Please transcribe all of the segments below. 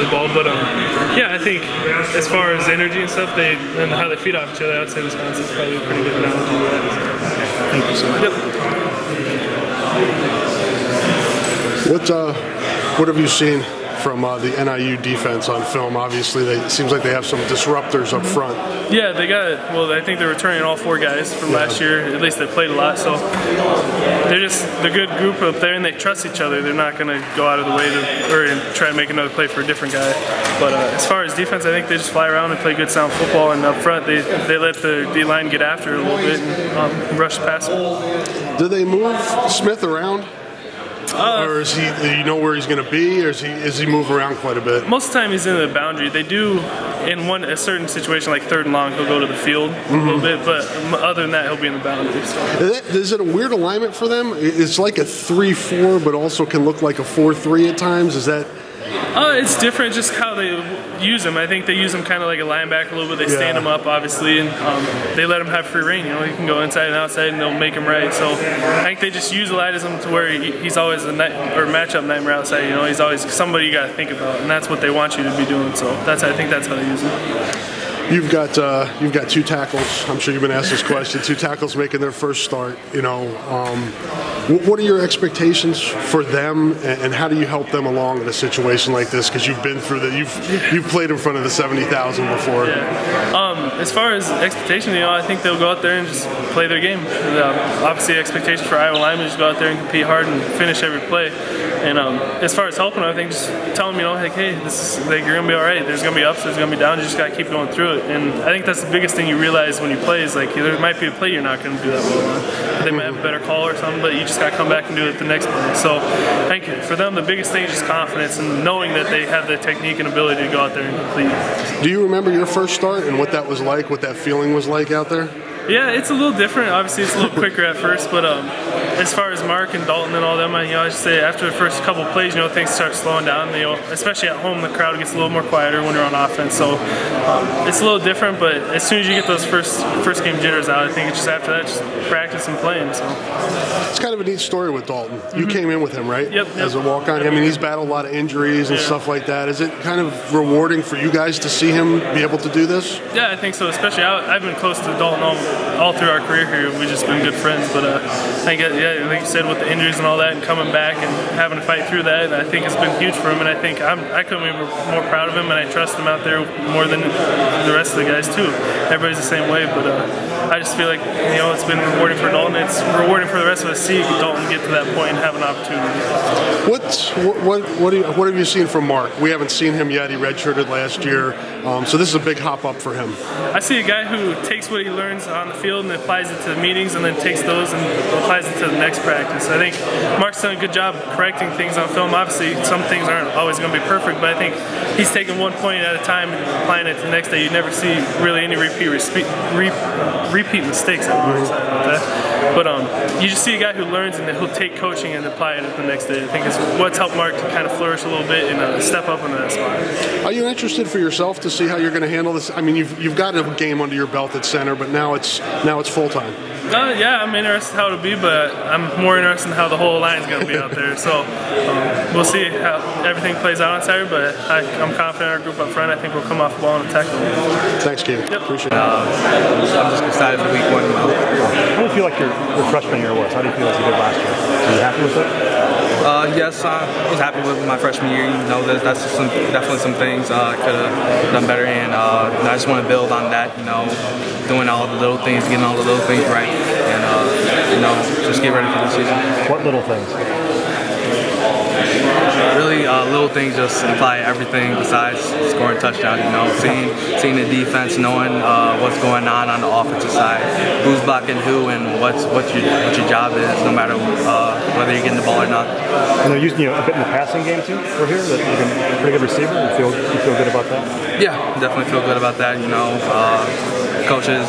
the ball, but yeah, I think as far as energy and stuff, and how they feed off each other, I would say Wisconsin's probably a pretty good analogy to that. Thank you so much. Yep. What have you seen from the NIU defense on film? Obviously, it seems like they have some disruptors up front. Yeah, they got it. Well, I think they're returning all 4 guys from last year. At least they played a lot, so they're a good group up there, and they trust each other. They're not going to go out of the way to try and make another play for a different guy. But as far as defense, I think they just fly around and play good sound football, and up front they let the D-line get after it a little bit and rush the passer. Do they move Smith around? Or is he? Do you know where he's going to be, or is he move around quite a bit? Most of the time he's in the boundary. They do in a certain situation like 3rd and long, he'll go to the field a little bit, but other than that, he'll be in the boundary. So. Is it a weird alignment for them? It's like a 3-4, but also can look like a 4-3 at times. Is that? It's different, just how they use him. I think they use him kind of like a linebacker a little bit. They stand him up, obviously, and they let him have free reign. You know, he can go inside and outside, and they'll make him right. So I think they just utilize him to where he's always a matchup nightmare outside. You know, he's always somebody you got to think about, and that's what they want you to be doing. So I think that's how they use him. You've got 2 tackles. I'm sure you've been asked this question. 2 tackles making their first start. You know, what are your expectations for them, and how do you help them along in a situation like this? Because you've been through that. You've played in front of the 70,000 before. Yeah. As far as expectation, you know, I think they'll go out there and just play their game. And, obviously, expectation for Iowa linemen is to go out there and compete hard and finish every play. And as far as helping them, I think just tell them, you know, like, hey, you're gonna be all right. There's gonna be ups, there's gonna be downs. You just gotta keep going through it. And I think that's the biggest thing you realize when you play is like there might be a play you're not gonna do that well on. They might have a better call or something, but you just gotta come back and do it the next play. So I think for them, the biggest thing is just confidence and knowing that they have the technique and ability to go out there and complete. Do you remember your first start and what that was like, what that feeling was like out there? Yeah, it's a little different. Obviously, it's a little quicker at first, but as far as Mark and Dalton and all them, you know, I just say after the first couple of plays, you know, things start slowing down. You know, especially at home, the crowd gets a little more quieter when you're on offense. So it's a little different, but as soon as you get those first game jitters out, I think it's just after that, just practice and playing. So it's kind of a neat story with Dalton. You came in with him, right? Yep. As a walk-on. I mean, he's battled a lot of injuries and stuff like that. Is it kind of rewarding for you guys to see him be able to do this? Yeah, I think so. Especially I've been close to Dalton all through our career here. We've just been good friends. But I think, yeah, like you said, with the injuries and all that, and coming back and having to fight through that, I think it's been huge for him. And I think I couldn't be more proud of him, and I trust him out there more than the rest of the guys too. Everybody's the same way, but I just feel like, you know, it's been rewarding for Dalton. It's rewarding for the rest of us to see Dalton get to that point and have an opportunity. What have you seen from Mark? We haven't seen him yet. He redshirted last year, so this is a big hop up for him. I see a guy who takes what he learns on the field and applies it to the meetings, and then takes those and applies it to the next practice. I think Mark's done a good job correcting things on film. Obviously, some things aren't always going to be perfect, but I think he's taking one point at a time and applying it to the next day. You never see really any repeat mistakes. I'm really excited about that. But you just see a guy who learns and he'll take coaching and apply it the next day. I think it's what's helped Mark to kind of flourish a little bit and step up into that spot. Are you interested for yourself to see how you're going to handle this? I mean, you've got a game under your belt at center, but now it's full time. Yeah, I'm interested in how it'll be, but I'm more interested in how the whole line's going to be out there. So we'll see how everything plays out on Saturday, but I'm confident in our group up front. I think we'll come off the ball and attack them. Thanks, Keith. Yep. Appreciate it. I'm just excited for week 1. How do you feel like your freshman year was? How do you feel like you did last year? Are you happy with it? Yes, I was happy with my freshman year. You know, that's definitely some things I could have done better, and I just want to build on that. You know, doing all the little things, getting all the little things right, and you know, just get ready for the season. What little things? Really, little things just imply everything besides scoring touchdowns. You know, seeing the defense, knowing what's going on the offensive side, who's blocking who, and what your job is, no matter whether you're getting the ball or not. And they're using you a bit in the passing game too. We're here. That you're a pretty good receiver. You feel good about that? Yeah, definitely feel good about that. You know, coaches.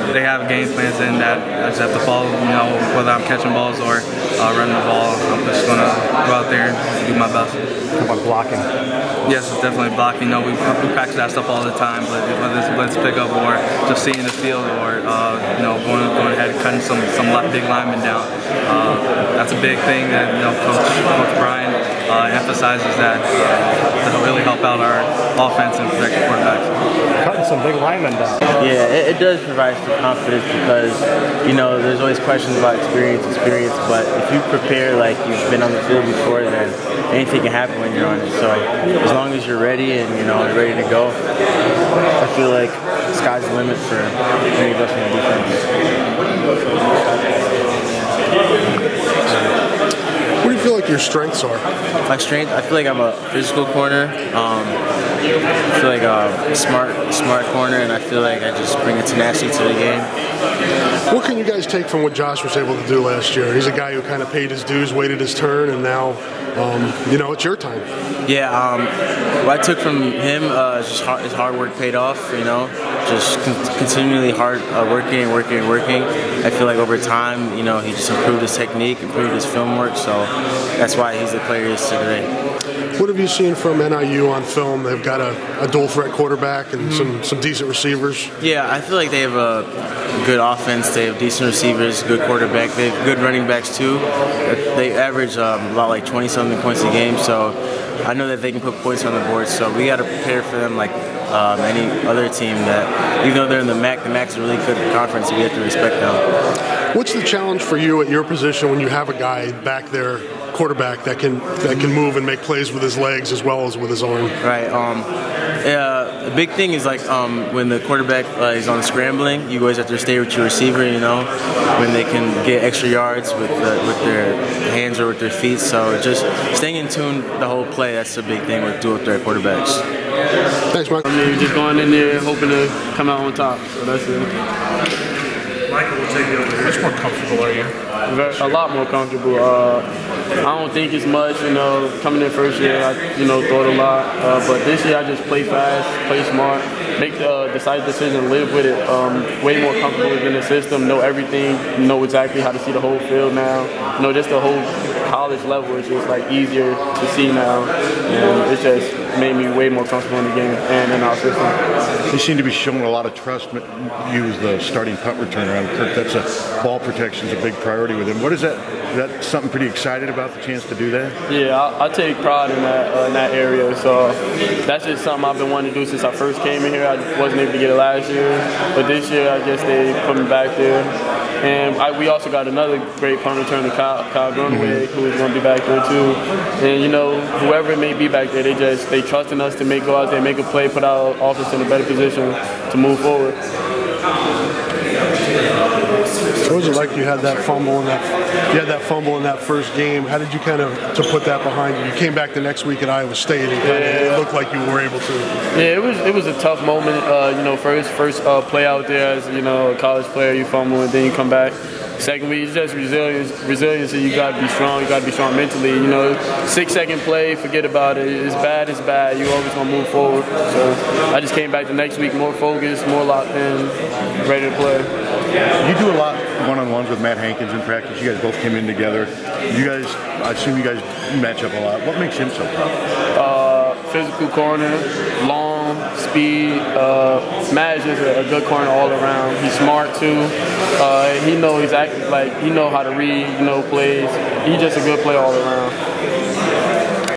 They have game plans in that I just have to follow, you know, whether I'm catching balls or running the ball. I'm just going to go out there and do my best. How about blocking? Yes, it's definitely blocking. We practice that stuff all the time, but whether it's blitz pickup or just seeing the field or going ahead and cutting some big linemen down, that's a big thing that Coach Brian emphasizes that to really help out our offense and protect the quarterbacks. Cutting some big linemen down. Yeah, it does provide some confidence because, there's always questions about experience, but if you prepare like you've been on the field before, then anything can happen when you're on it. So as long as you're ready and, ready to go, I feel like the sky's the limit for any of us in the defense. What do you feel like your strengths are? My strength, I feel like I'm a physical corner. I feel like a smart corner, and I feel like I just bring a tenacity to the game. What can you guys take from what Josh was able to do last year? He's a guy who kind of paid his dues, waited his turn, and now, it's your time. Yeah, what I took from him is just his hard work paid off, just continually hard working. I feel like over time, he just improved his technique, improved his film work, so that's why he's the player he is today. What have you seen from NIU on film? They've got a dual threat quarterback and some decent receivers. Yeah, I feel like they have a good offense. They have decent receivers, good quarterback. They have good running backs too. They average about like 20-something points a game, so I know that they can put points on the board. So we got to prepare for them like any other team. That even though they're in the MAC's a really good conference, we have to respect them. What's the challenge for you at your position when you have a guy back there, quarterback, that can move and make plays with his legs as well as with his arm? Right. The big thing is like when the quarterback is on scrambling, you always have to stay with your receiver. When they can get extra yards with their hands or with their feet. So just staying in tune the whole play. That's the big thing with dual threat quarterbacks. Thanks, Mike. Just going in there hoping to come out on top. So that's it. Michael will take you over here. How much more comfortable are you? A lot more comfortable. I don't think it's much, coming in first year, I, thought a lot. But this year I just play fast, play smart, make the decisive decision, live with it. Way more comfortable in the system, know everything, know exactly how to see the whole field now. Just the whole college level is just like easier to see now. And it's just made me way more comfortable in the game and in our system. You seem to be showing a lot of trust. You as the starting punt returner. Kirk, that's ball protection is a big priority with him. What is that? Is that something pretty excited about, the chance to do that? Yeah, I take pride in that area. So that's just something I've been wanting to do since I first came in here. I wasn't able to get it last year, but this year I guess they put me back there. And we also got another great punt returner, Kyle Gruneweg, who is going to be back there too. And whoever it may be back there, they trust in us to go out there, make a play, put our offense in a better position to move forward. What was it like you had that fumble in that first game? How did you to put that behind you? You came back the next week at Iowa State and it looked like you were able to. Yeah, it was a tough moment. First play out there as a college player, you fumble and then you come back. Second week, it's just resiliency. You got to be strong. You got to be strong mentally. 6-second play, forget about it. It's bad. You always gonna move forward. So I just came back the next week more focused, more locked in, ready to play. You do a lot one-on-ones with Matt Hankins in practice. You guys both came in together. I assume you guys match up a lot. What makes him so tough? Physical corner, long, speed. Matt is just a good corner all around. He's smart too. He knows how to read, plays. He's just a good player all around.